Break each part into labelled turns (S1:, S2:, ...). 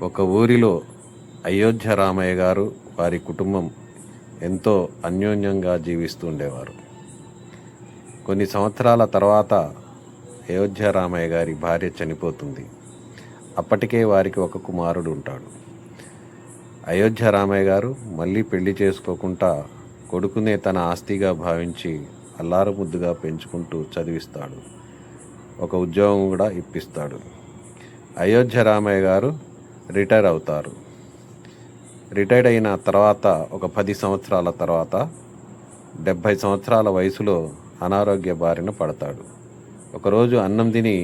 S1: ఒక ఊరిలో అయోధ్య రామయ్య గారు వారి కుటుంబం ఎంతో అన్యోన్యంగా జీవిస్తూ ఉండేవారు. కొన్ని సంవత్సరాల తర్వాత అయోధ్య రామయ్య గారి భార్య చనిపోతుంది. అప్పటికే వారికి ఒక కుమారుడు ఉంటాడు. అయోధ్య రామయ్య గారు మళ్ళీ పెళ్లి చేసుకోకుండా కొడుకునే తన ఆస్తిగా భావించి అల్లారుముద్దుగా పెంచుకుంటూ చదివిస్తాడు. ఒక ఉద్యోగం కూడా ఇప్పిస్తాడు. అయోధ్య రామయ్య గారు రిటైర్ అవుతారు. రిటైర్ అయిన తర్వాత ఒక 10 సంవత్సరాల తర్వాత 70 సంవత్సరాల వయసులో అనారోగ్య బారిన పడతాడు. ఒకరోజు అన్నం తిని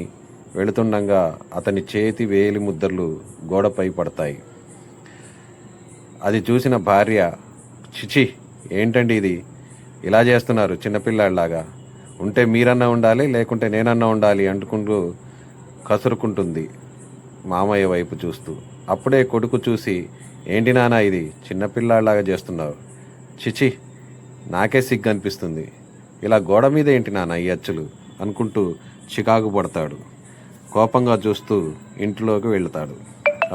S1: వెళుతుండగా అతని చేతి వేలి ముద్రలు గోడపై పడతాయి. అది చూసిన భార్య, చిచి ఏంటండి ఇది, ఇలా చేస్తున్నారు చిన్నపిల్లాడిలాగా, ఉంటే మీరన్నా ఉండాలి లేకుంటే నేనన్నా ఉండాలి అంటుకుంటూ కసురుకుంటుంది మామయ్య వైపు చూస్తూ. అప్పుడే కొడుకు చూసి, ఏంటి నాన్న ఇది చిన్నపిల్లాడిలాగా చేస్తున్నావు, చిచి నాకే సిగ్గు అనిపిస్తుంది, ఇలా గోడ మీద ఏంటి నాన్న ఈ అచ్చులు అనుకుంటూ చికాకు పడతాడు. కోపంగా చూస్తూ ఇంట్లోకి వెళ్తాడు.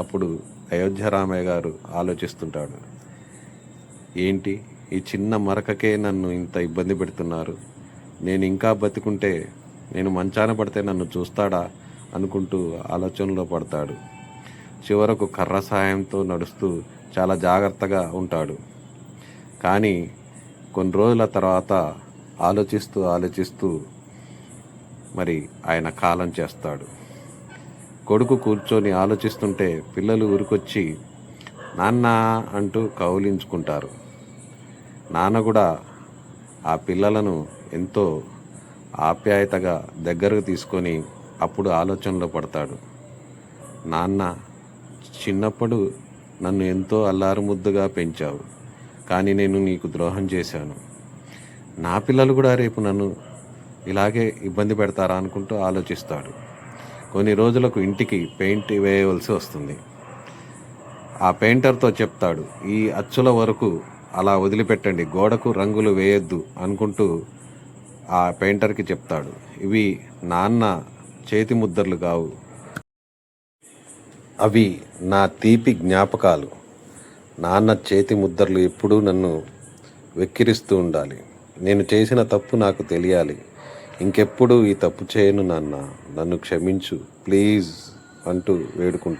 S1: అప్పుడు అయోధ్య రామయ్య గారు ఆలోచిస్తుంటాడు, ఏంటి ఈ చిన్న మరకకే నన్ను ఇంత ఇబ్బంది పెడుతున్నారు, నేను ఇంకా బతికుంటే, నేను మంచాన పడితే నన్ను చూస్తాడా అనుకుంటూ ఆలోచనలో పడతాడు. చివరకు కర్ర సాయంతో నడుస్తూ చాలా జాగ్రత్తగా ఉంటాడు. కానీ కొన్ని రోజుల తర్వాత ఆలోచిస్తూ మరి ఆయన కాలం చేస్తాడు. కొడుకు కూర్చొని ఆలోచిస్తుంటే పిల్లలు ఊరికొచ్చి నాన్న అంటూ కౌలించుకుంటారు. నాన్న కూడా ఆ పిల్లలను ఎంతో ఆప్యాయతగా దగ్గరకు తీసుకొని అప్పుడు ఆలోచనలో పడతాడు. నాన్న, చిన్నప్పుడు నన్ను ఎంతో అల్లారుముద్దుగా పెంచావు, కానీ నేను నీకు ద్రోహం చేశాను. నా పిల్లలు కూడా రేపు నన్ను ఇలాగే ఇబ్బంది పెడతారా అనుకుంటూ ఆలోచిస్తాడు. కొన్ని రోజులకు ఇంటికి పెయింట్ వేయవలసి వస్తుంది. ఆ పెయింటర్తో చెప్తాడు, ఈ అచ్చుల వరకు అలా వదిలిపెట్టండి, గోడకు రంగులు వేయొద్దు అనుకుంటూ ఆ పెయింటర్కి చెప్తాడు. ఇవి నాన్న చేతి ముద్రలు కావు, అవి నా తీపి జ్ఞాపకాలు. నాన్న చేతి ముద్రలు ఎప్పుడూ నన్ను వెక్కిరిస్తూ ఉండాలి. నేను చేసిన తప్పు నాకు తెలియాలి. ఇంకెప్పుడు ఈ తప్పు చేయను నాన్న, నన్ను క్షమించు ప్లీజ్ అంటూ వేడుకుంటాను.